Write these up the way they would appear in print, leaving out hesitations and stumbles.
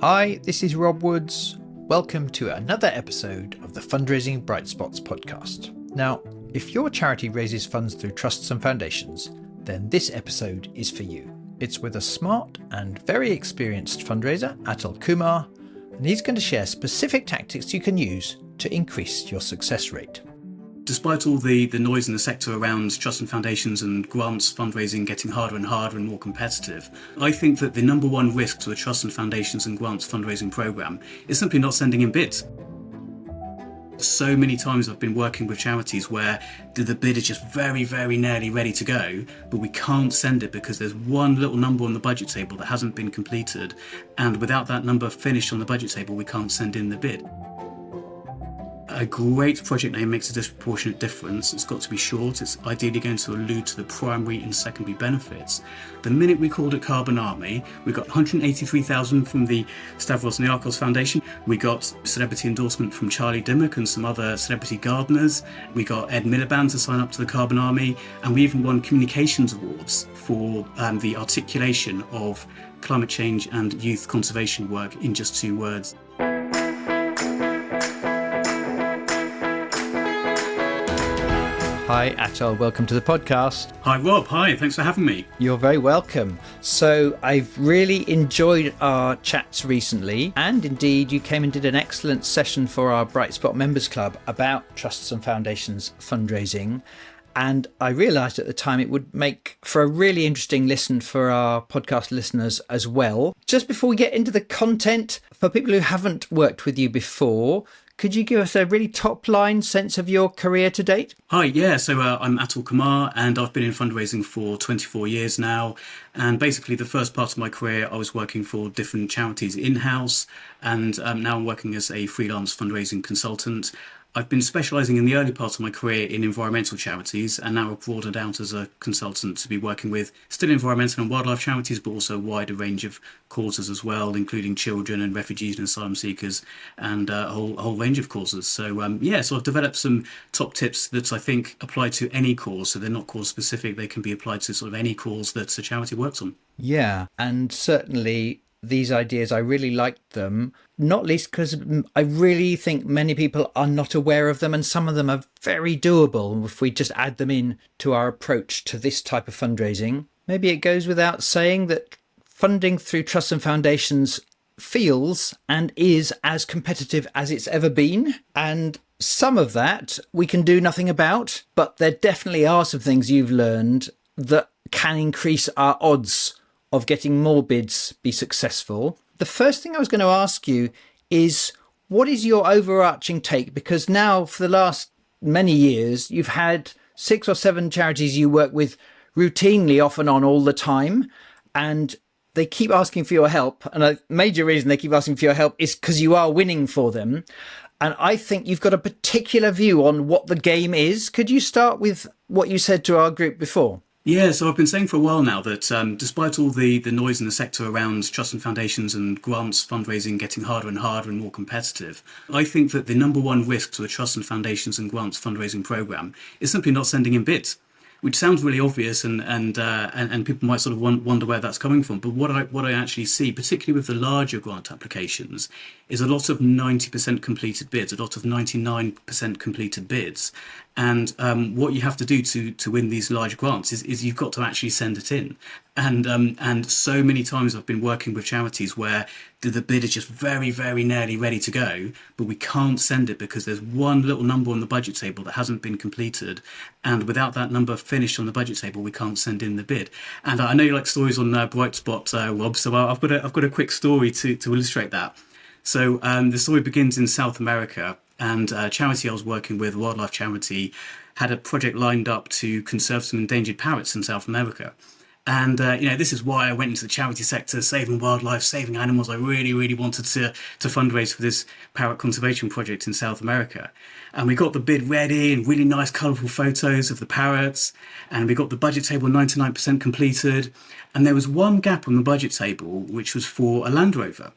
Hi, this is Rob Woods. Welcome to another episode of the Fundraising Bright Spots podcast. Now, if your charity raises funds through trusts and foundations, then this episode is for you. It's with a smart and very experienced fundraiser, Atul Kumar, and he's going to share specific tactics you can use to increase your success rate. Despite all the noise in the sector around trusts and foundations and grants fundraising getting harder and harder and more competitive, I think that the number one risk to a trust and foundations and grants fundraising programme is simply not sending in bids. So many times I've been working with charities where the bid is just very, very nearly ready to go, but we can't send it because there's one little number on the budget table that hasn't been completed, and without that number finished on the budget table, we can't send in the bid. A great project name makes a disproportionate difference. It's got to be short. It's ideally going to allude to the primary and secondary benefits. The minute we called it Carbon Army, we got 183,000 from the Stavros Niarchos Foundation. We got celebrity endorsement from Charlie Dimmock and some other celebrity gardeners. We got Ed Miliband to sign up to the Carbon Army. And we even won communications awards for the articulation of climate change and youth conservation work in just 2 words. Hi Atul, welcome to the podcast. Hi Rob, hi, thanks for having me. You're very welcome. So I've really enjoyed our chats recently, and indeed you came and did an excellent session for our Bright Spot Members Club about trusts and foundations fundraising. And I realised at the time it would make for a really interesting listen for our podcast listeners as well. Just before we get into the content, for people who haven't worked with you before, could you give us a really top-line sense of your career to date? Hi, so I'm Atul Kumar, and I've been in fundraising for 24 years now. And basically, the first part of my career, I was working for different charities in-house, and now I'm working as a freelance fundraising consultant. I've been specialising in the early part of my career in environmental charities, and now I've broadened out as a consultant to be working with still environmental and wildlife charities, but also a wider range of causes as well, including children and refugees and asylum seekers, and a whole range of causes. So so I've developed some top tips that I think apply to any cause. So they're not cause specific; they can be applied to sort of any cause that a charity works on. Yeah, and certainly these ideas, I really liked them, not least because I really think many people are not aware of them, and some of them are very doable if we just add them in to our approach to this type of fundraising. Maybe it goes without saying that funding through trusts and foundations feels and is as competitive as it's ever been. And some of that we can do nothing about, but there definitely are some things you've learned that can increase our odds of getting more bids be successful. The first thing I was going to ask you is, what is your overarching take? Because now for the last many years, you've had 6 or 7 charities you work with routinely, off and on, all the time, and they keep asking for your help. And a major reason they keep asking for your help is because you are winning for them. And I think you've got a particular view on what the game is. Could you start with what you said to our group before? Yeah, so I've been saying for a while now that despite all the noise in the sector around trusts and foundations and grants fundraising getting harder and harder and more competitive, I think that the number one risk to a trust and foundations and grants fundraising programme is simply not sending in bids, which sounds really obvious, and people might sort of wonder where that's coming from. But what I actually see, particularly with the larger grant applications, is a lot of 90% completed bids, a lot of 99% completed bids. And what you have to do to win these large grants is you've got to actually send it in. And so many times I've been working with charities where the bid is just very, very nearly ready to go, but we can't send it because there's one little number on the budget table that hasn't been completed. And without that number finished on the budget table, we can't send in the bid. And I know you like stories on Bright Spot, Rob, so I've got a quick story to illustrate that. So the story begins in South America, and a charity I was working with, a wildlife charity, had a project lined up to conserve some endangered parrots in South America. And, this is why I went into the charity sector, saving wildlife, saving animals. I really, really wanted to fundraise for this parrot conservation project in South America. And we got the bid ready and really nice, colourful photos of the parrots. And we got the budget table 99% completed. And there was one gap on the budget table, which was for a Land Rover.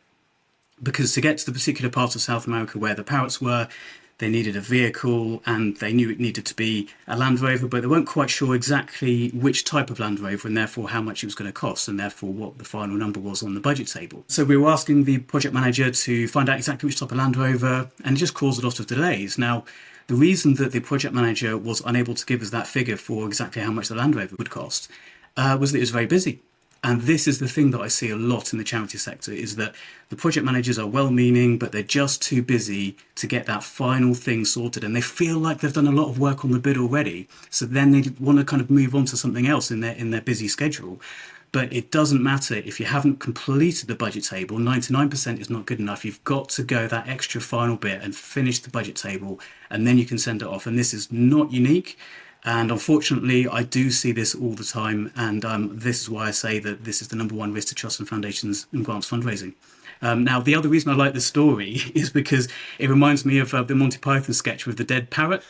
Because to get to the particular part of South America where the parrots were, they needed a vehicle, and they knew it needed to be a Land Rover, but they weren't quite sure exactly which type of Land Rover and therefore how much it was going to cost and therefore what the final number was on the budget table. So we were asking the project manager to find out exactly which type of Land Rover, and it just caused a lot of delays. Now, the reason that the project manager was unable to give us that figure for exactly how much the Land Rover would cost was that it was very busy. And this is the thing that I see a lot in the charity sector, is that the project managers are well-meaning, but they're just too busy to get that final thing sorted. And they feel like they've done a lot of work on the bid already. So then they want to kind of move on to something else in their busy schedule. But it doesn't matter if you haven't completed the budget table. 99% is not good enough. You've got to go that extra final bit and finish the budget table, and then you can send it off. And this is not unique. And unfortunately, I do see this all the time. And this is why I say that this is the number one risk to trusts and foundations and grants fundraising. Now, the other reason I like this story is because it reminds me of the Monty Python sketch with the dead parrot.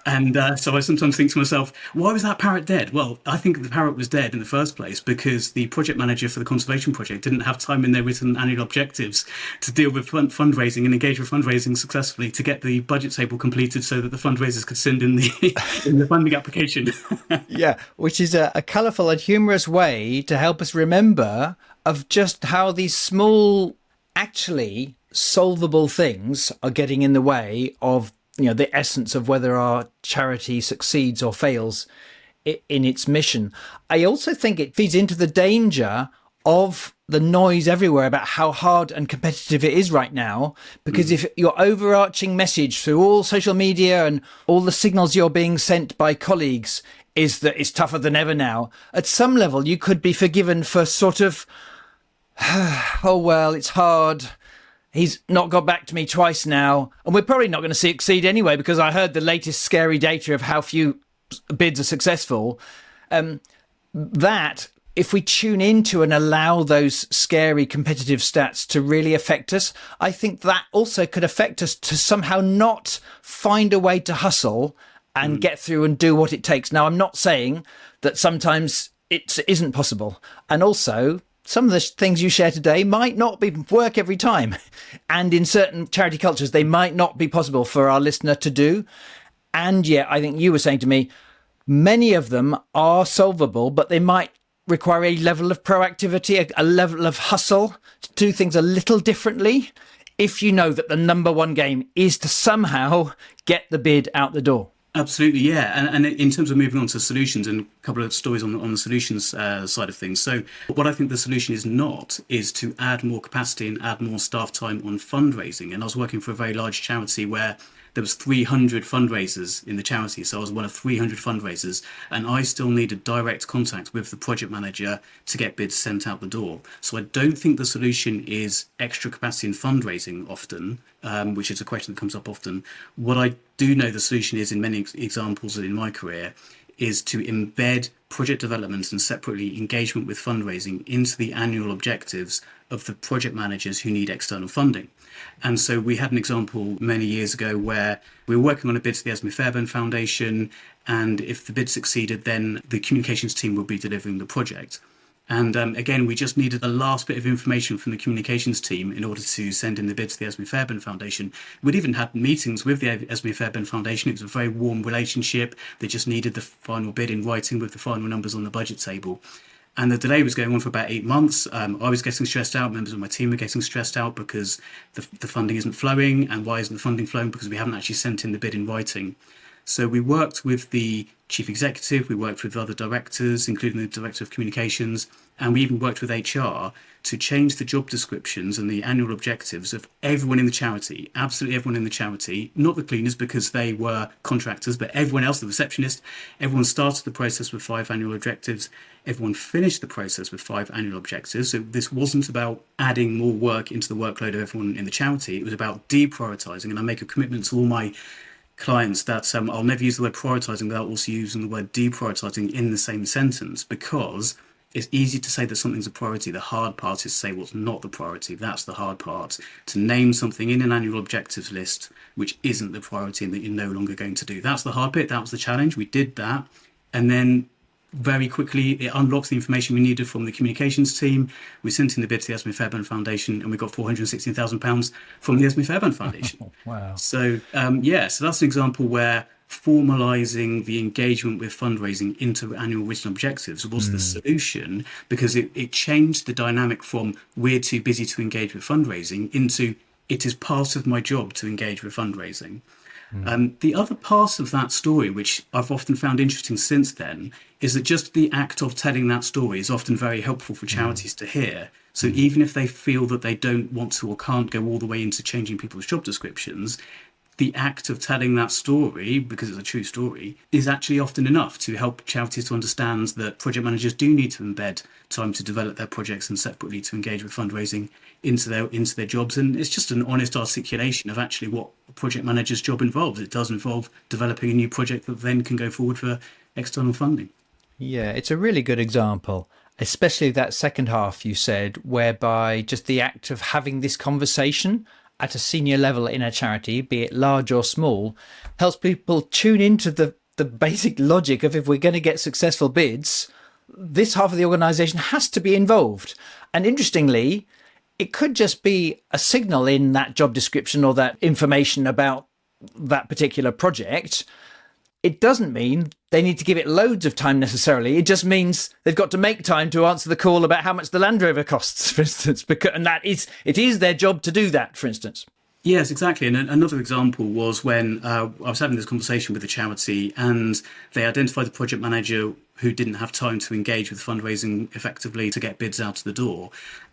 And so I sometimes think to myself, why was that parrot dead? Well, I think the parrot was dead in the first place because the project manager for the conservation project didn't have time in their written annual objectives to deal with fundraising and engage with fundraising successfully to get the budget table completed so that the fundraisers could send in the funding application. Yeah, which is a colourful and humorous way to help us remember of just how these small, actually solvable things are getting in the way of the essence of whether our charity succeeds or fails in its mission. I also think it feeds into the danger of the noise everywhere about how hard and competitive it is right now, because if your overarching message through all social media and all the signals you're being sent by colleagues is that it's tougher than ever now, at some level you could be forgiven for sort of, oh, well, it's hard. He's not got back to me twice now, and we're probably not going to succeed anyway because I heard the latest scary data of how few bids are successful. That, if we tune into and allow those scary competitive stats to really affect us, I think that also could affect us to somehow not find a way to hustle and get through and do what it takes. Now, I'm not saying that sometimes it isn't possible. And also, some of the things you share today might not work every time. And in certain charity cultures, they might not be possible for our listener to do. And yet, I think you were saying to me, many of them are solvable, but they might require a level of proactivity, a level of hustle to do things a little differently, if you know that the number one game is to somehow get the bid out the door. Absolutely, yeah. And in terms of moving on to solutions, and a couple of stories on the solutions side of things. So what I think the solution is not is to add more capacity and add more staff time on fundraising. And I was working for a very large charity where there was 300 fundraisers in the charity. So I was one of 300 fundraisers, and I still needed direct contact with the project manager to get bids sent out the door. So I don't think the solution is extra capacity in fundraising often, which is a question that comes up often. What I do know the solution is, in many examples in my career, is to embed project development and separately engagement with fundraising into the annual objectives of the project managers who need external funding. And so we had an example many years ago where we were working on a bid to the Esme Fairbairn Foundation, and if the bid succeeded, then the communications team would be delivering the project. And again, we just needed the last bit of information from the communications team in order to send in the bid to the Esme Fairbairn Foundation. We'd even had meetings with the Esme Fairbairn Foundation. It was a very warm relationship. They just needed the final bid in writing with the final numbers on the budget table. And the delay was going on for about 8 months. I was getting stressed out. Members of my team were getting stressed out because the funding isn't flowing. And why isn't the funding flowing? Because we haven't actually sent in the bid in writing. So we worked with the chief executive, we worked with other directors, including the director of communications, and we even worked with HR to change the job descriptions and the annual objectives of everyone in the charity, absolutely everyone in the charity, not the cleaners because they were contractors, but everyone else, the receptionist. Everyone started the process with 5 annual objectives. Everyone finished the process with 5 annual objectives. So this wasn't about adding more work into the workload of everyone in the charity. It was about deprioritizing, and I make a commitment to all my clients that I'll never use the word prioritizing without also using the word deprioritizing in the same sentence, because it's easy to say that something's a priority. The hard part is to say what's not the priority. That's the hard part. To name something in an annual objectives list which isn't the priority and that you're no longer going to do. That's the hard bit. That was the challenge. We did that. And then very quickly, it unlocks the information we needed from the communications team. We sent in the bid to the Esme Fairbairn Foundation, and we got £416,000 from the Esme Fairbairn Foundation. Wow. So that's an example where formalizing the engagement with fundraising into annual written objectives was the solution, because it changed the dynamic from we're too busy to engage with fundraising into it is part of my job to engage with fundraising. The other part of that story, which I've often found interesting since then, is that just the act of telling that story is often very helpful for charities to hear. So even if they feel that they don't want to or can't go all the way into changing people's job descriptions, the act of telling that story, because it's a true story, is actually often enough to help charities to understand that project managers do need to embed time to develop their projects and separately to engage with fundraising into their jobs. And it's just an honest articulation of actually what a project manager's job involves. It does involve developing a new project that then can go forward for external funding. Yeah, it's a really good example, especially that second half you said, whereby just the act of having this conversation at a senior level in a charity, be it large or small, helps people tune into the basic logic of, if we're going to get successful bids, this half of the organisation has to be involved. And interestingly, it could just be a signal in that job description or that information about that particular project. It doesn't mean they need to give it loads of time necessarily. It just means they've got to make time to answer the call about how much the Land Rover costs, for instance, and it is their job to do that, for instance. Yes, exactly. And another example was when I was having this conversation with a charity, and they identified the project manager who didn't have time to engage with fundraising effectively to get bids out to the door.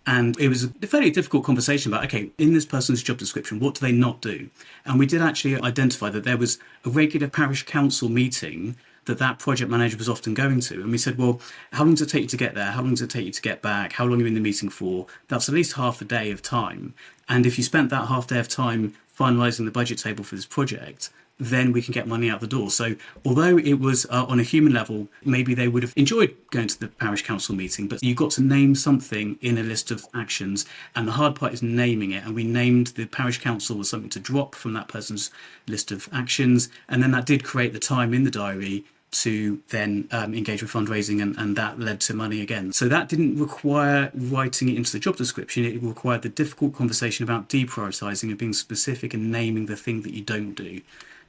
And it was a fairly difficult conversation about, okay, in this person's job description, what do they not do? And we did actually identify that there was a regular parish council meeting that project manager was often going to. And we said, well, how long does it take you to get there? How long does it take you to get back? How long are you in the meeting for? That's at least half a day of time. And if you spent that half day of time finalising the budget table for this project, then we can get money out the door. So although it was on a human level, maybe they would have enjoyed going to the parish council meeting, but you got to name something in a list of actions. And the hard part is naming it. And we named the parish council as something to drop from that person's list of actions. And then that did create the time in the diary to then engage with fundraising, and that led to money again. So that didn't require writing it into the job description. It required the difficult conversation about deprioritising and being specific and naming the thing that you don't do.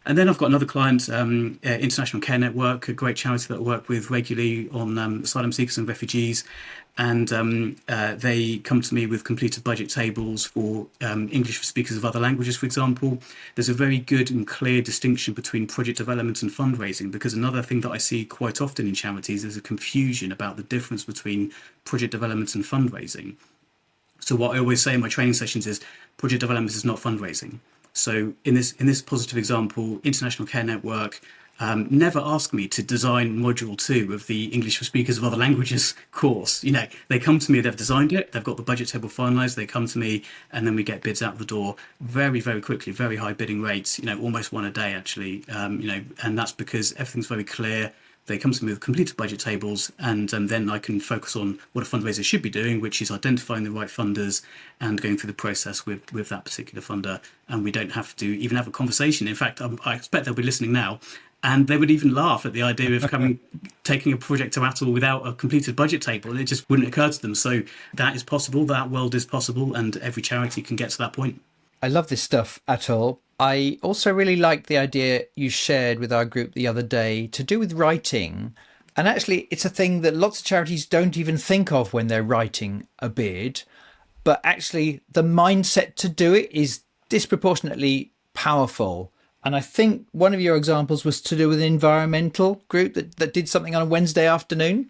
And then I've got another client, International Care Network, a great charity that I work with regularly on asylum seekers and refugees. And they come to me with completed budget tables for English for speakers of other languages, for example. There's a very good and clear distinction between project development and fundraising, because another thing that I see quite often in charities is a confusion about the difference between project development and fundraising. So what I always say in my training sessions is project development is not fundraising. So in this positive example, International Care Network never asked me to design module 2 of the English for Speakers of Other Languages course. You know, they come to me, they've designed it, they've got the budget table finalised, they come to me, and then we get bids out the door very, very quickly, very high bidding rates, almost one a day actually, and that's because everything's very clear. They come to me with completed budget tables, and then I can focus on what a fundraiser should be doing, which is identifying the right funders and going through the process with that particular funder. And we don't have to even have a conversation. In fact, I expect they'll be listening now, and they would even laugh at the idea of taking a project to Atul without a completed budget table. And it just wouldn't occur to them. So that is possible. That world is possible, and every charity can get to that point. I love this stuff, Atul. I also really liked the idea you shared with our group the other day to do with writing. And actually, it's a thing that lots of charities don't even think of when they're writing a bid. But actually, the mindset to do it is disproportionately powerful. And I think one of your examples was to do with an environmental group that did something on a Wednesday afternoon.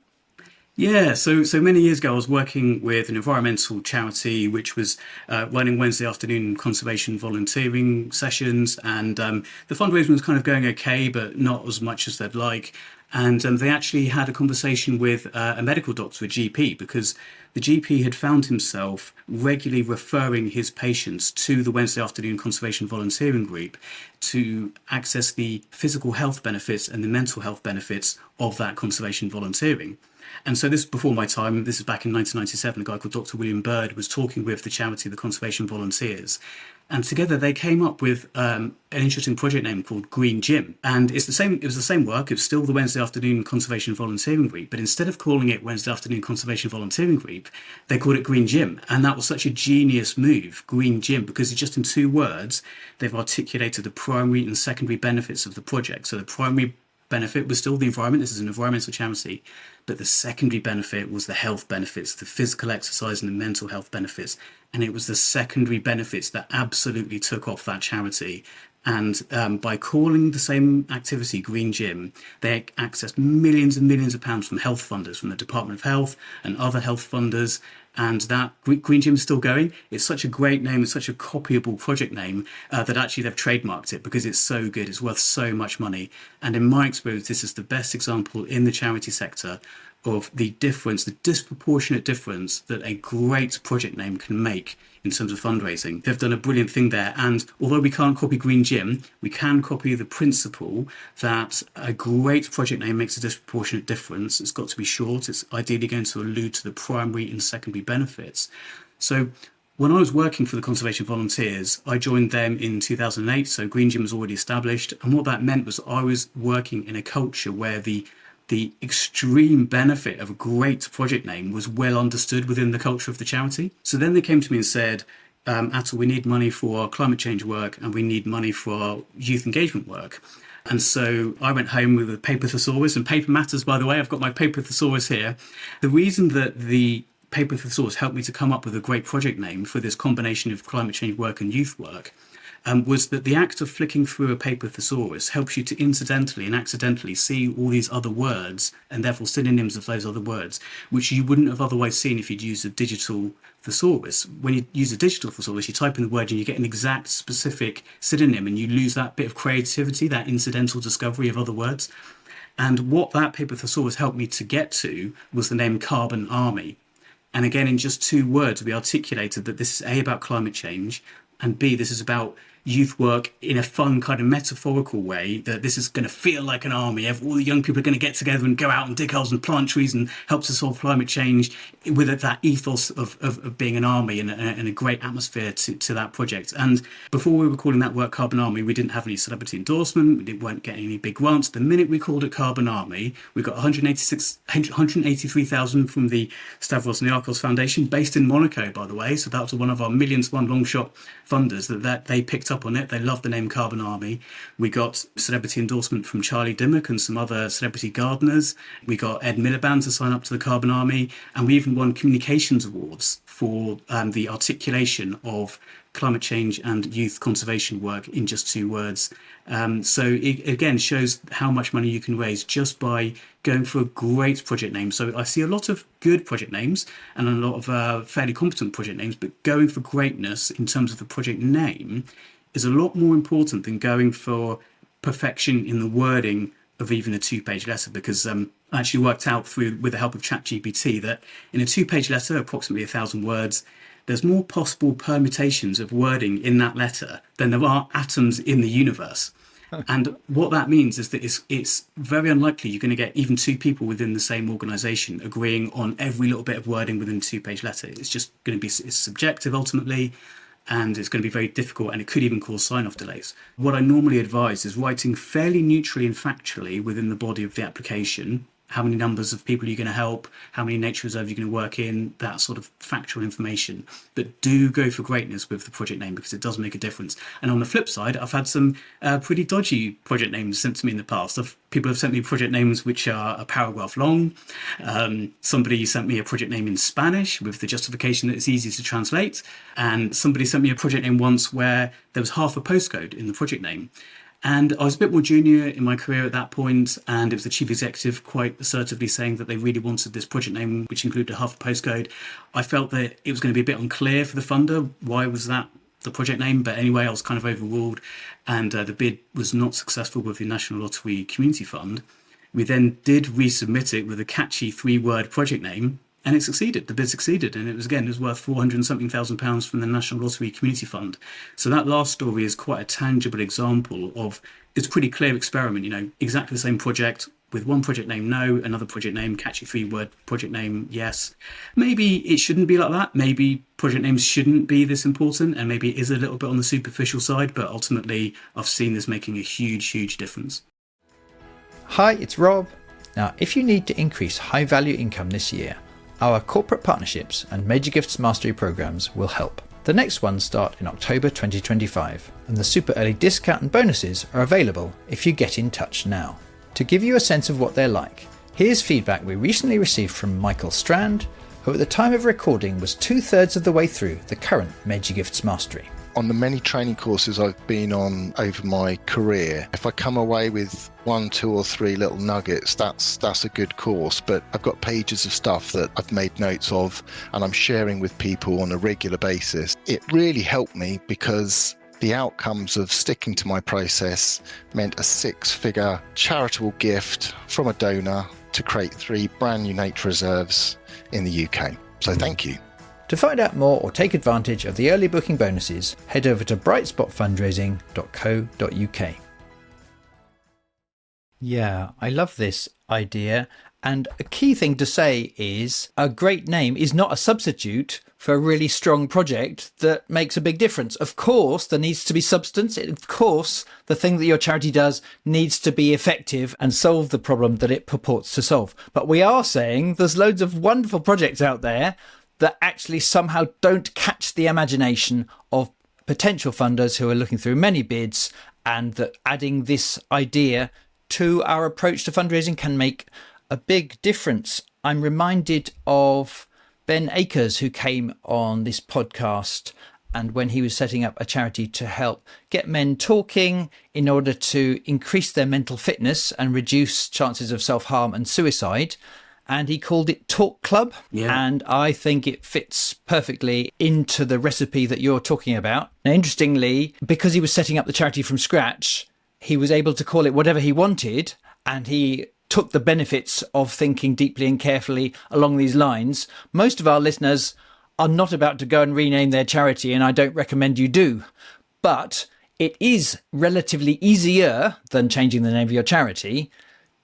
Yeah, so many years ago, I was working with an environmental charity which was running Wednesday afternoon conservation volunteering sessions, and the fundraising was kind of going okay, but not as much as they'd like. And they actually had a conversation with a medical doctor, a GP, because the GP had found himself regularly referring his patients to the Wednesday afternoon conservation volunteering group to access the physical health benefits and the mental health benefits of that conservation volunteering. And so this is before my time. This is back in 1997. A guy called Dr. William Bird was talking with the charity, the Conservation Volunteers, and together they came up with an interesting project name called Green Gym. And it's the same. It was the same work. It was still the Wednesday afternoon conservation volunteering group, but instead of calling it Wednesday afternoon conservation volunteering group, they called it Green Gym. And that was such a genius move, Green Gym, because it's just in two words they've articulated the primary and secondary benefits of the project. So the primary benefit was still the environment. This is an environmental charity. But the secondary benefit was the health benefits, the physical exercise and the mental health benefits. And it was the secondary benefits that absolutely took off that charity. And by calling the same activity Green Gym, they accessed millions and millions of pounds from health funders, from the Department of Health and other health funders. And that Green Gym is still going. It's such a great name. It's such a copyable project name that actually they've trademarked it because it's so good. It's worth so much money. And in my experience, this is the best example in the charity sector of the difference, the disproportionate difference that a great project name can make in terms of fundraising. They've done a brilliant thing there. And although we can't copy Green Gym, we can copy the principle that a great project name makes a disproportionate difference. It's got to be short. It's ideally going to allude to the primary and secondary benefits. So when I was working for the Conservation Volunteers, I joined them in 2008. So Green Gym was already established. And what that meant was I was working in a culture where the extreme benefit of a great project name was well understood within the culture of the charity. So then they came to me and said, Atul, we need money for our climate change work and we need money for our youth engagement work. And so I went home with a paper thesaurus, and paper matters, by the way. I've got my paper thesaurus here. The reason that the paper thesaurus helped me to come up with a great project name for this combination of climate change work and youth work was that the act of flicking through a paper thesaurus helps you to incidentally and accidentally see all these other words and therefore synonyms of those other words, which you wouldn't have otherwise seen if you'd used a digital thesaurus. When you use a digital thesaurus, you type in the word and you get an exact specific synonym, and you lose that bit of creativity, that incidental discovery of other words. And what that paper thesaurus helped me to get to was the name Carbon Army. And again, in just two words, we articulated that this is A, about climate change, and B, this is about youth work in a fun kind of metaphorical way, that this is going to feel like an army. All the young people are going to get together and go out and dig holes and plant trees and help to solve climate change with that ethos of being an army and a great atmosphere to that project. And before we were calling that work Carbon Army, we didn't have any celebrity endorsement. We weren't getting any big grants. The minute we called it Carbon Army, we got 183,000 from the Stavros Niarchos Foundation, based in Monaco, by the way. So that was one of our millions one long shot funders that they picked up on it. They loved the name Carbon Army. We got celebrity endorsement from Charlie Dimmock and some other celebrity gardeners. We got Ed Miliband to sign up to the Carbon Army, and we even won communications awards for the articulation of climate change and youth conservation work in just two words. So it again shows how much money you can raise just by going for a great project name. So I see a lot of good project names and a lot of fairly competent project names, but going for greatness in terms of the project name is a lot more important than going for perfection in the wording of even a two-page letter, because I actually worked out through, with the help of ChatGPT, that in a two-page letter, approximately 1,000 words, there's more possible permutations of wording in that letter than there are atoms in the universe. And what that means is that it's very unlikely you're going to get even two people within the same organization agreeing on every little bit of wording within a two-page letter. It's just going to be, it's subjective ultimately, and it's going to be very difficult, and it could even cause sign-off delays. What I normally advise is writing fairly neutrally and factually within the body of the application. How many numbers of people you're going to help, how many nature reserves you're going to work in, that sort of factual information. But do go for greatness with the project name, because it does make a difference. And on the flip side, I've had some pretty dodgy project names sent to me in the past. People have sent me project names which are a paragraph long. Somebody sent me a project name in Spanish with the justification that it's easy to translate. And somebody sent me a project name once where there was half a postcode in the project name. And I was a bit more junior in my career at that point, and it was the chief executive quite assertively saying that they really wanted this project name, which included a half a postcode. I felt that it was going to be a bit unclear for the funder. Why was that the project name? But anyway, I was kind of overruled, and the bid was not successful with the National Lottery Community Fund. We then did resubmit it with a catchy 3-word project name, and it succeeded. The bid succeeded, and it was worth 400 and something thousand pounds from the National Lottery Community Fund. So that last story is quite a tangible example of, it's a pretty clear experiment, exactly the same project, with one project name, no, another project name, catchy 3-word project name, yes. Maybe it shouldn't be like that. Maybe project names shouldn't be this important, and maybe it is a little bit on the superficial side, but ultimately I've seen this making a huge, huge difference. Hi, it's Rob. Now, if you need to increase high value income this year, our corporate partnerships and major gifts mastery programs will help. The next ones start in October 2025, and the super early discount and bonuses are available if you get in touch now. To give you a sense of what they're like, here's feedback we recently received from Michael Strand, who at the time of recording was 2/3 of the way through the current Major Gifts Mastery. On the many training courses I've been on over my career, if I come away with 1, 2 or 3 little nuggets, that's a good course. But I've got pages of stuff that I've made notes of and I'm sharing with people on a regular basis. It really helped me because the outcomes of sticking to my process meant a 6-figure charitable gift from a donor to create 3 brand new nature reserves in the UK. So thank you. To find out more or take advantage of the early booking bonuses, head over to brightspotfundraising.co.uk. Yeah, I love this idea. And a key thing to say is a great name is not a substitute for a really strong project that makes a big difference. Of course, there needs to be substance. Of course, the thing that your charity does needs to be effective and solve the problem that it purports to solve. But we are saying there's loads of wonderful projects out there that actually somehow don't catch the imagination of potential funders who are looking through many bids, and that adding this idea to our approach to fundraising can make a big difference. I'm reminded of Ben Akers, who came on this podcast, and when he was setting up a charity to help get men talking in order to increase their mental fitness and reduce chances of self-harm and suicide. And he called it Talk Club. Yeah. And I think it fits perfectly into the recipe that you're talking about. Now, interestingly, because he was setting up the charity from scratch, he was able to call it whatever he wanted, and he took the benefits of thinking deeply and carefully along these lines. Most of our listeners are not about to go and rename their charity, and I don't recommend you do. But it is relatively easier than changing the name of your charity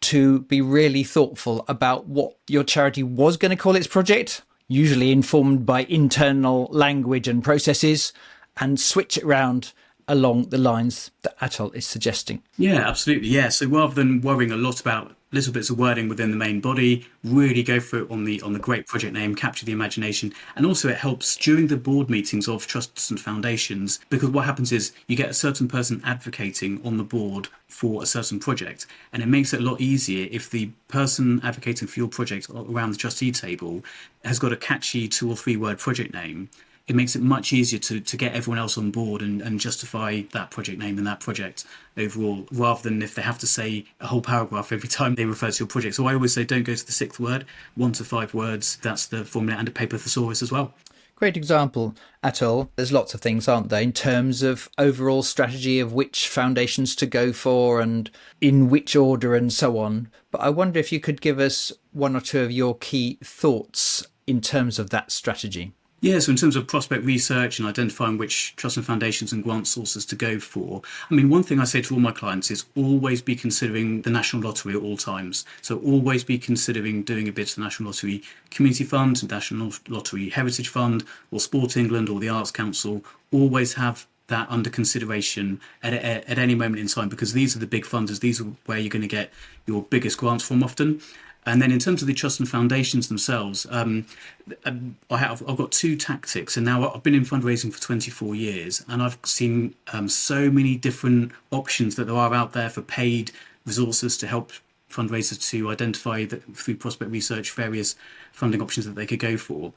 to be really thoughtful about what your charity was going to call its project, usually informed by internal language and processes, and switch it around along the lines that Atul is suggesting. Yeah, absolutely. Yeah. So rather than worrying a lot about little bits of wording within the main body, really go for it on the great project name, capture the imagination. And also it helps during the board meetings of trusts and foundations, because what happens is you get a certain person advocating on the board for a certain project, and it makes it a lot easier if the person advocating for your project around the trustee table has got a catchy 2 or 3 word project name. It makes it much easier to get everyone else on board and justify that project name and that project overall, rather than if they have to say a whole paragraph every time they refer to your project. So I always say don't go to the 6th word, 1 to 5 words. That's the formula, and a paper thesaurus as well. Great example, Atul. There's lots of things, aren't there, in terms of overall strategy of which foundations to go for and in which order and so on. But I wonder if you could give us 1 or 2 of your key thoughts in terms of that strategy. Yeah, so in terms of prospect research and identifying which trusts and foundations and grant sources to go for, I mean, one thing I say to all my clients is always be considering the National Lottery at all times. So always be considering doing a bid to the National Lottery Community Fund, National Lottery Heritage Fund, or Sport England, or the Arts Council. Always have that under consideration at any moment in time, because these are the big funders. These are where you're going to get your biggest grants from often. And then in terms of the trusts and foundations themselves, I've got 2 tactics. And now I've been in fundraising for 24 years, and I've seen so many different options that there are out there for paid resources to help fundraisers to identify through prospect research various funding options that they could go for.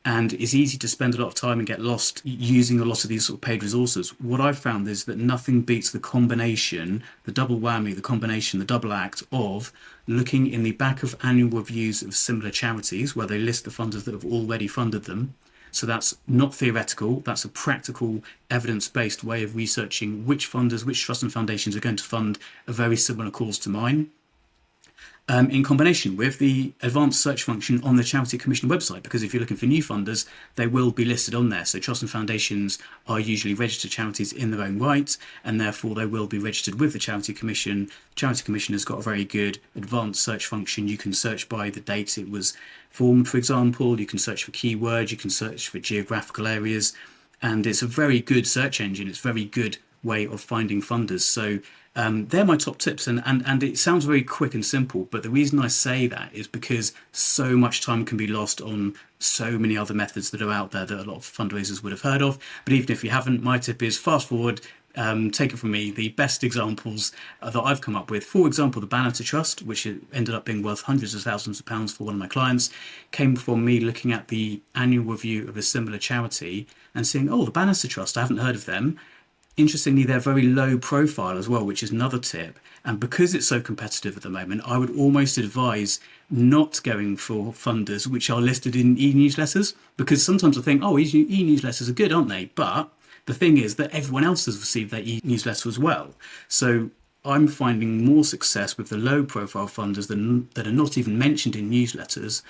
And it's easy to spend a lot of time and get lost using a lot of these sort of paid resources. What I've found is that nothing beats the combination, the double whammy, the combination, the double act of looking in the back of annual reviews of similar charities where they list the funders that have already funded them. So that's not theoretical, that's a practical, evidence-based way of researching which funders, which trusts and foundations are going to fund a very similar cause to mine. in combination with the advanced search function on the Charity Commission website, because if you're looking for new funders, they will be listed on there. So trusts and foundations are usually registered charities in their own right, and therefore they will be registered with the Charity Commission. Charity Commission has got a very good advanced search function. You can search by the date it was formed, for example. You can search for keywords. You can search for geographical areas. And it's a very good search engine. It's a very good way of finding funders. So they're my top tips, and it sounds very quick and simple, but the reason I say that is because so much time can be lost on so many other methods that are out there that a lot of fundraisers would have heard of. But even if you haven't, my tip is fast forward, take it from me. The best examples that I've come up with, for example, the Bannister Trust, which ended up being worth hundreds of thousands of pounds for one of my clients, came from me looking at the annual review of a similar charity and seeing, oh, the Bannister Trust, I haven't heard of them. Interestingly, they're very low profile as well, which is another tip. And because it's so competitive at the moment, I would almost advise not going for funders which are listed in e-newsletters, because sometimes I think, oh, e-newsletters are good, aren't they? But the thing is that everyone else has received their e-newsletter as well. So I'm finding more success with the low profile funders that are not even mentioned in newsletters.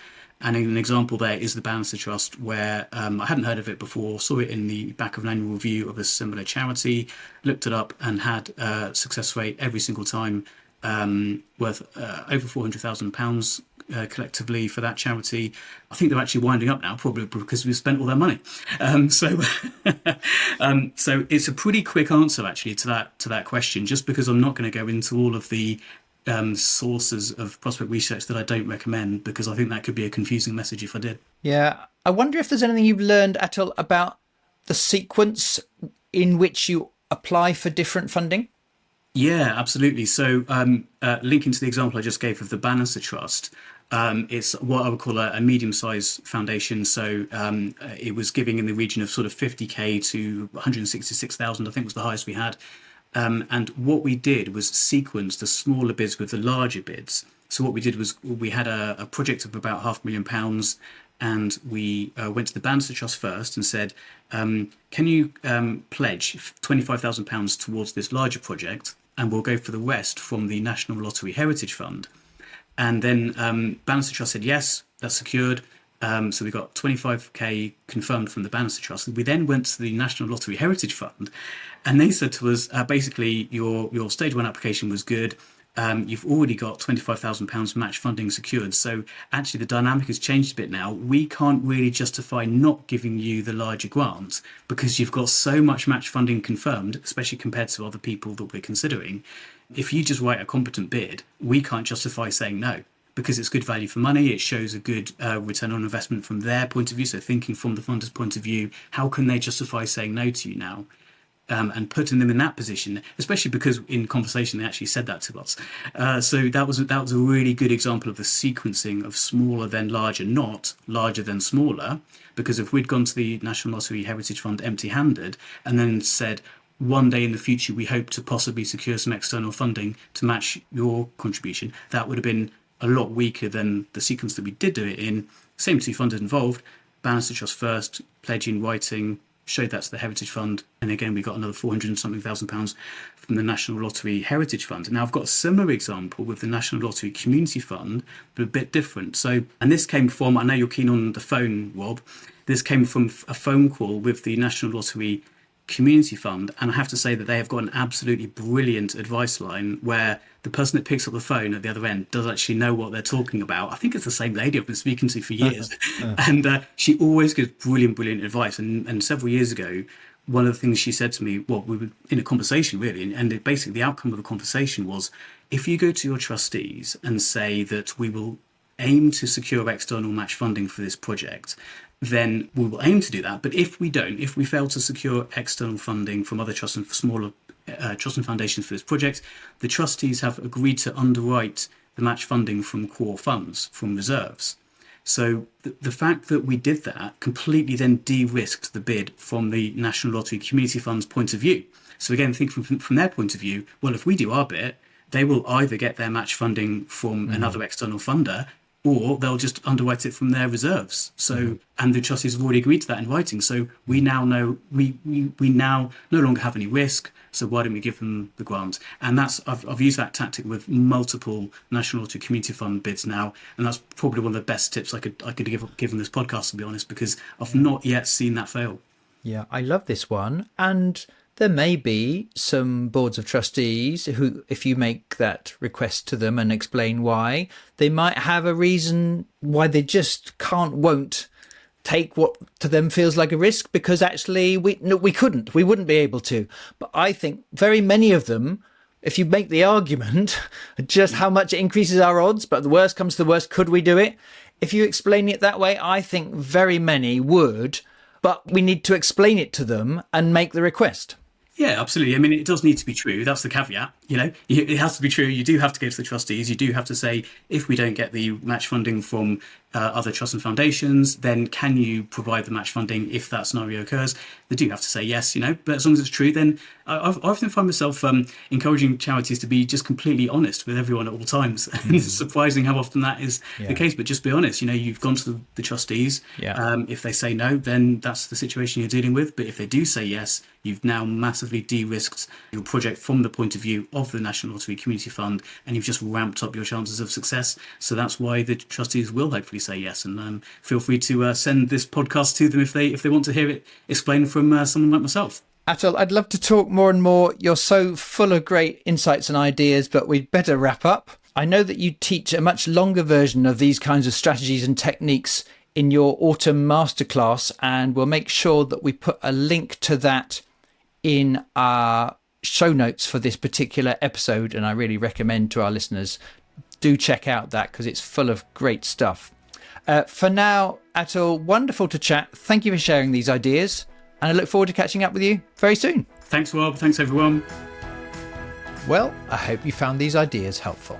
And an example there is the Bannister Trust, where I hadn't heard of it before, saw it in the back of an annual review of a similar charity, looked it up and had a success rate every single time worth over £400,000 collectively for that charity. I think they're actually winding up now, probably because we've spent all their money. So it's a pretty quick answer actually to that question, just because I'm not going to go into all of the sources of prospect research that I don't recommend, because I think that could be a confusing message if I did. Yeah. I wonder if there's anything you've learned, Atul, about the sequence in which you apply for different funding. Yeah, absolutely. So linking to the example I just gave of the Bannister Trust, it's what I would call a medium-sized foundation. So it was giving in the region of sort of 50k to 166,000, I think was the highest we had. And what we did was sequence the smaller bids with the larger bids. So what we did was we had a project of about £500,000, and we went to the Bannister Trust first and said, can you pledge £25,000 towards this larger project, and we'll go for the rest from the National Lottery Heritage Fund. And then Bannister Trust said, yes, that's secured. So we got 25k confirmed from the Bannister Trust. We then went to the National Lottery Heritage Fund, and they said to us, basically, your stage one application was good. You've already got £25,000 match funding secured. So actually the dynamic has changed a bit now. We can't really justify not giving you the larger grant because you've got so much match funding confirmed, especially compared to other people that we're considering. If you just write a competent bid, we can't justify saying no, because it's good value for money. It shows a good return on investment from their point of view. So thinking from the funder's point of view, how can they justify saying no to you now? And putting them in that position, especially because in conversation they actually said that to us. So that was a really good example of the sequencing of smaller than larger, not larger than smaller. Because if we'd gone to the National Lottery Heritage Fund empty-handed and then said, one day in the future we hope to possibly secure some external funding to match your contribution, that would have been a lot weaker than the sequence that we did do it in. Same two funders involved, Bannister Trust first, pledging, writing, showed that to the Heritage Fund, and again we got another 400 and something thousand pounds from the National Lottery Heritage Fund. Now I've got a similar example with the National Lottery Community Fund, but a bit different. So, and this came from, I know you're keen on the phone, Rob, this came from a phone call with the National Lottery Community Fund, and I have to say that they have got an absolutely brilliant advice line where the person that picks up the phone at the other end does actually know what they're talking about. I think it's the same lady I've been speaking to for years. And she always gives brilliant advice. And several years ago, one of the things she said to me, well, we were in a conversation really, and basically the outcome of the conversation was, if you go to your trustees and say that we will aim to secure external match funding for this project, then we will aim to do that. But if we don't, if we fail to secure external funding from other trusts and smaller trusts and foundations for this project, the trustees have agreed to underwrite the match funding from core funds, from reserves. So the fact that we did that completely then de-risked the bid from the National Lottery Community Fund's point of view. So again, thinking from their point of view, well, if we do our bit, they will either get their match funding from another external funder, or they'll just underwrite it from their reserves. So, and the trustees have already agreed to that in writing. So we now know we now no longer have any risk. So why don't we give them the grant? And I've used that tactic with multiple national lottery community fund bids now, and that's probably one of the best tips I could give in this podcast, to be honest, because I've not yet seen that fail. Yeah, I love this one. And there may be some boards of trustees who, if you make that request to them and explain why, they might have a reason why they just won't take what to them feels like a risk, because actually we wouldn't be able to. But I think very many of them, if you make the argument just how much it increases our odds, but the worst comes to the worst, could we do it? If you explain it that way, I think very many would, but we need to explain it to them and make the request. Yeah, absolutely. I mean, it does need to be true. That's the caveat. It has to be true. You do have to go to the trustees. You do have to say, if we don't get the match funding from other trusts and foundations, then can you provide the match funding if that scenario occurs? They do have to say yes, but as long as it's true, then I often find myself encouraging charities to be just completely honest with everyone at all times. And it's surprising how often that is the case, but just be honest. You've gone to the trustees. If they say no, then that's the situation you're dealing with. But if they do say yes, you've now massively de-risked your project from the point of view of the National Lottery Community Fund, and you've just ramped up your chances of success. So that's why the trustees will hopefully say yes. And feel free to send this podcast to them if they want to hear it explained from someone like myself. Atul, I'd love to talk more and more. You're so full of great insights and ideas, but we'd better wrap up. I know that you teach a much longer version of these kinds of strategies and techniques in your autumn masterclass, and we'll make sure that we put a link to that in our show notes for this particular episode. And I really recommend to our listeners, do check out that because it's full of great stuff. For now, Atul, wonderful to chat. Thank you for sharing these ideas, and I look forward to catching up with you very soon. Thanks, Rob. Thanks, everyone. Well, I hope you found these ideas helpful.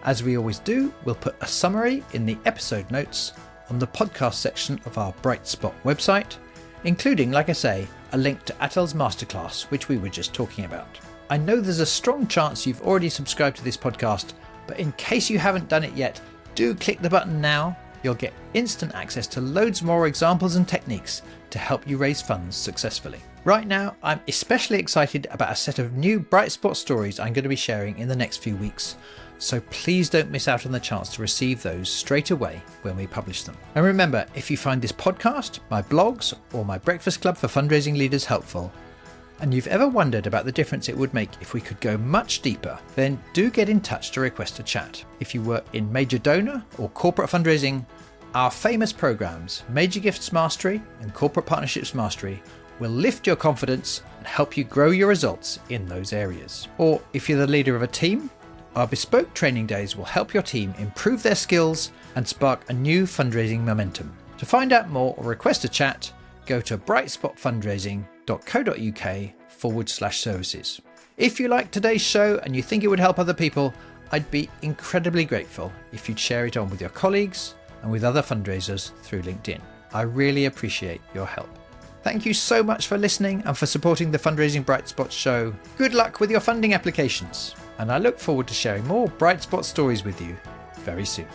As we always do, we'll put a summary in the episode notes on the podcast section of our Bright Spot website, including, like I say, a link to Atul's masterclass, which we were just talking about. I know there's a strong chance you've already subscribed to this podcast, but in case you haven't done it yet, do click the button now. You'll get instant access to loads more examples and techniques to help you raise funds successfully. Right now, I'm especially excited about a set of new Bright Spot stories I'm going to be sharing in the next few weeks. So please don't miss out on the chance to receive those straight away when we publish them. And remember, if you find this podcast, my blogs, or my Breakfast Club for Fundraising Leaders helpful, and you've ever wondered about the difference it would make if we could go much deeper, then do get in touch to request a chat. If you work in major donor or corporate fundraising, our famous programs, Major Gifts Mastery and Corporate Partnerships Mastery, will lift your confidence and help you grow your results in those areas. Or if you're the leader of a team, our bespoke training days will help your team improve their skills and spark a new fundraising momentum. To find out more or request a chat, go to brightspotfundraising.co.uk/services. If you like today's show and you think it would help other people, I'd be incredibly grateful if you'd share it on with your colleagues and with other fundraisers through LinkedIn. I really appreciate your help. Thank you so much for listening and for supporting the Fundraising Bright Spot show. Good luck with your funding applications, and I look forward to sharing more Bright Spot stories with you very soon.